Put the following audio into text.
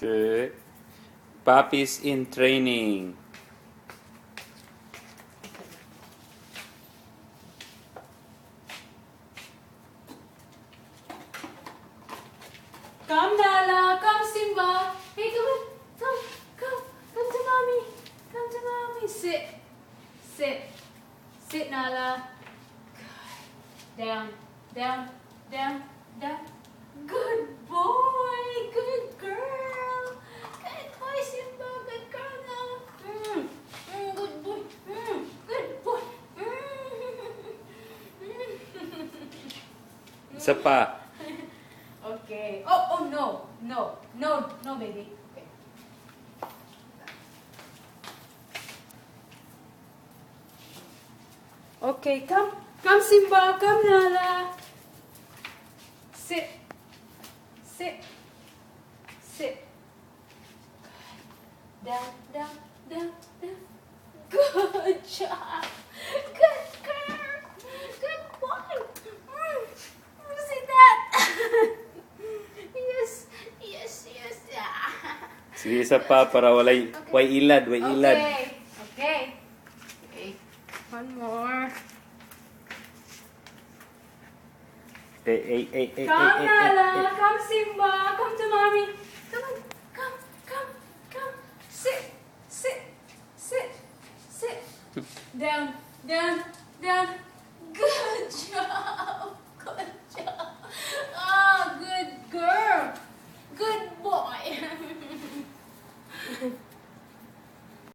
Good. Puppy's in training. Come, Nala. Come, Simba. Hey, come on. Come to mommy. Come to mommy. Sit, Nala. Down. Good boy. Good girl. Good boy, Simba. Good girl, Nala. Good boy. Good boy. Isa pa. Okay. Oh no, baby. Okay. Okay, come, Simba, come, Nala. Sit. Down. Good job. Good girl. Good boy. See that? Yes. Sige, isa pa para way ilad. Okay. One more. Come, Nala. Come, Simba. Come to mommy. Come on. Come. Sit. Down. Good job. Oh, good girl. Good boy.